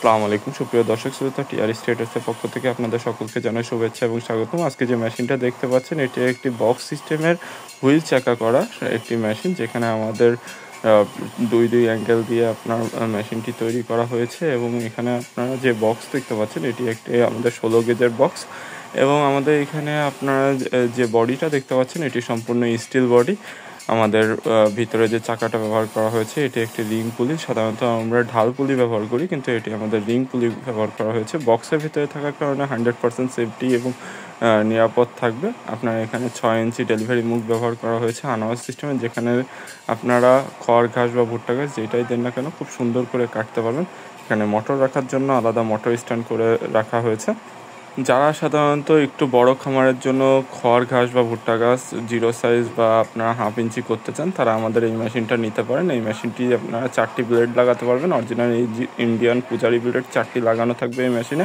আসসালামু আলাইকুম সুপ্রিয় দর্শক শ্রোতা, টিআর স্টেটাসের পক্ষ থেকে আপনাদের সকলকে জানাই শুভেচ্ছা এবং স্বাগতম। আজকে যে মেশিনটা দেখতে পাচ্ছেন এটি একটি বক্স সিস্টেমের হুইল চাকা করা একটি মেশিন, যেখানে আমাদের দুই অ্যাঙ্গেল দিয়ে আপনার মেশিনটি তৈরি করা হয়েছে এবং এখানে আপনারা যে বক্স দেখতে পাচ্ছেন এটি একটি আমাদের 16 গেজের বক্স এবং আমাদের এখানে আপনারা যে বডিটা দেখতে পাচ্ছেন এটি সম্পূর্ণ স্টিল বডি। আমাদের ভিতরে যে চাকাটা ব্যবহার করা হয়েছে এটি একটি রিং পুলি। সাধারণত আমরা ঢাল পুলি ব্যবহার করি, কিন্তু এটি আমাদের রিং পুলি ব্যবহার করা হয়েছে। বক্সের ভিতরে থাকার কারণে 100% সেফটি এবং নিরাপদ থাকবে। আপনার এখানে 6 ইঞ্চি ডেলিভারি মুখ ব্যবহার করা হয়েছে আনোয়ার সিস্টেমে, যেখানে আপনারা খড় ঘাস বা ভুট্টা ঘাস যেটাই দেন না কেন খুব সুন্দর করে কাটতে পারবেন। এখানে মোটর রাখার জন্য আলাদা মোটর স্ট্যান্ড করে রাখা হয়েছে। যারা সাধারণত একটু বড় খামারের জন্য খড় ঘাস বা ভুট্টা ঘাস 0 সাইজ বা আপনারা হাফ ইঞ্চি করতে চান, তারা আমাদের এই মেশিনটা নিতে পারেন। এই মেশিনটি আপনারা 4টি ব্লেড লাগাতে পারবেন। অরিজিনাল এই ইন্ডিয়ান পূজারি ব্লেড 4টি লাগানো থাকবে এই মেশিনে।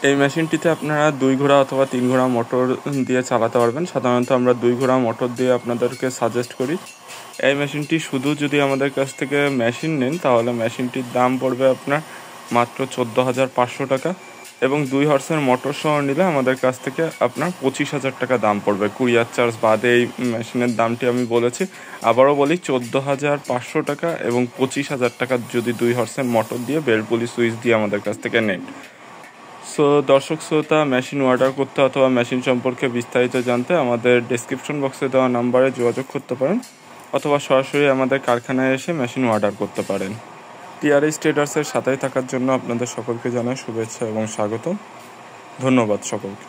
এই মেশিনটিতে আপনারা 2 ঘোড়া অথবা 3 ঘোড়া মোটর দিয়ে চালাতে পারবেন। সাধারণত আমরা 2 ঘোড়া মোটর দিয়ে আপনাদেরকে সাজেস্ট করি। এই মেশিনটি শুধু যদি আমাদের কাছ থেকে মেশিন নেন তাহলে মেশিনটির দাম পড়বে আপনার মাত্র 14,500 টাকা এবং 2 হর্সের মোটর সহ নিলে আমাদের কাছ থেকে আপনার 25,000 টাকা দাম পড়বে। কুরিয়ার চার্জ বাদে এই মেশিনের দামটি আমি বলেছি। আবারও বলি, 14,500 টাকা এবং 25,000 টাকা যদি 2 হর্সের মোটর দিয়ে বেল্ট পুলি সুইচ দিয়ে আমাদের কাছ থেকে নেন। সো দর্শক শ্রোতা, মেশিন অর্ডার করতে অথবা মেশিন সম্পর্কে বিস্তারিত জানতে আমাদের ডেসক্রিপশন বক্সে দেওয়া নাম্বারে যোগাযোগ করতে পারেন অথবা সরাসরি আমাদের কারখানায় এসে মেশিন অর্ডার করতে পারেন। টিআরএস ট্রেডার্সের সাথে থাকার জন্য আপনাদের সকলকে জানাই শুভেচ্ছা এবং স্বাগতম। ধন্যবাদ সকলকে।